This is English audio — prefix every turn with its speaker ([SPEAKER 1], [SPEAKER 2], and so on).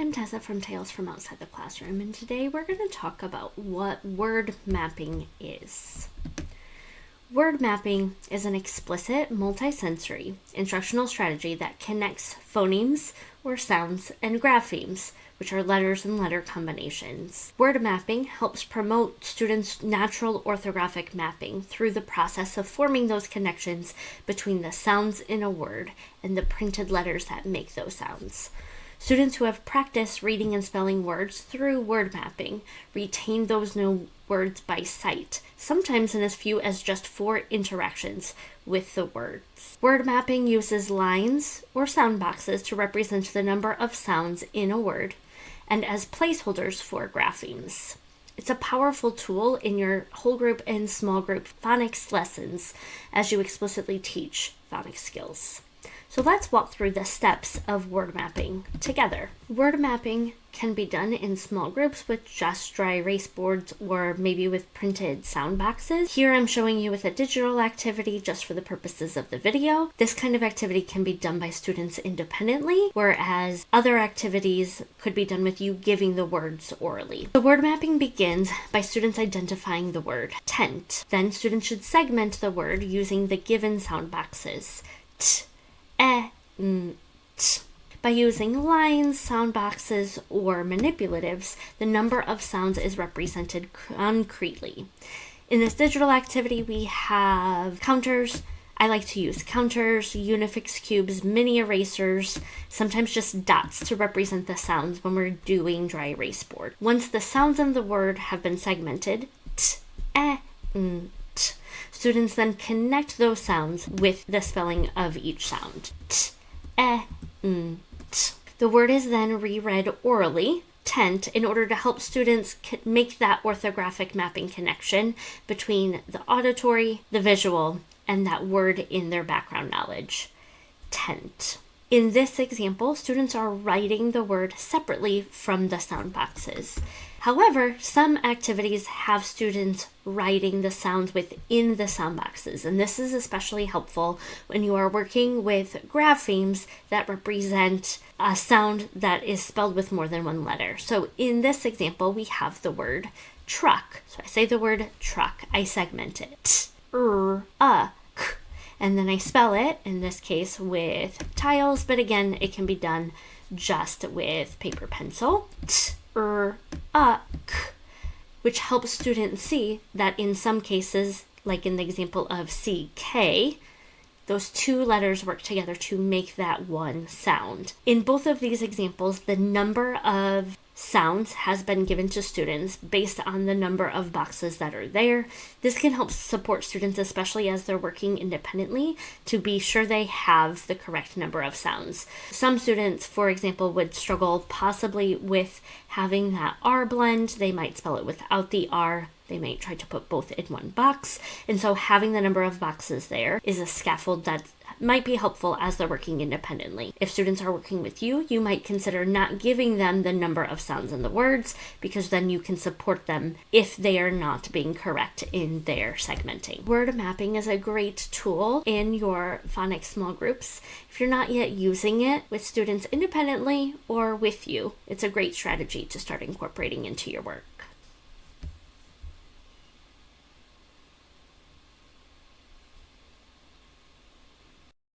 [SPEAKER 1] I'm Tessa from Tales from Outside the Classroom, and today we're going to talk about what word mapping is. Word mapping is an explicit, multisensory instructional strategy that connects phonemes, or sounds, and graphemes, which are letters and letter combinations. Word mapping helps promote students' natural orthographic mapping through the process of forming those connections between the sounds in a word and the printed letters that make those sounds. Students who have practiced reading and spelling words through word mapping retain those new words by sight, sometimes in as few as just 4 interactions with the words. Word mapping uses lines or sound boxes to represent the number of sounds in a word and as placeholders for graphemes. It's a powerful tool in your whole group and small group phonics lessons as you explicitly teach phonics skills. So let's walk through the steps of word mapping together. Word mapping can be done in small groups with just dry erase boards or maybe with printed sound boxes. Here I'm showing you with a digital activity just for the purposes of the video. This kind of activity can be done by students independently, whereas other activities could be done with you giving the words orally. The word mapping begins by students identifying the word tent. Then students should segment the word using the given sound boxes. T, t. By using lines, sound boxes, or manipulatives, the number of sounds is represented concretely. In this digital activity, we have counters. I like to use counters, Unifix cubes, mini erasers, sometimes just dots to represent the sounds when we're doing dry erase board. Once the sounds in the word have been segmented, t, t, students then connect those sounds with the spelling of each sound. T, t. The word is then reread orally, tent, in order to help students make that orthographic mapping connection between the auditory, the visual, and that word in their background knowledge. Tent. In this example, students are writing the word separately from the sound boxes. However, some activities have students writing the sounds within the sound boxes, and this is especially helpful when you are working with graphemes that represent a sound that is spelled with more than one letter. So in this example, we have the word truck. So I say the word truck, I segment it. K. And then I spell it, in this case, with tiles, but again, it can be done just with paper pencil. K, which helps students see that in some cases, like in the example of CK, those 2 letters work together to make that one sound. In both of these examples, the number of sounds has been given to students based on the number of boxes that are there. This can help support students, especially as they're working independently, to be sure they have the correct number of sounds. Some students, for example, would struggle possibly with having that R blend. They might spell it without the R. They might try to put both in one box. And so having the number of boxes there is a scaffold that might be helpful as they're working independently. If students are working with you, you might consider not giving them the number of sounds in the words, because then you can support them if they are not being correct in their segmenting. Word mapping is a great tool in your phonics small groups. If you're not yet using it with students independently or with you, it's a great strategy to start incorporating into your work.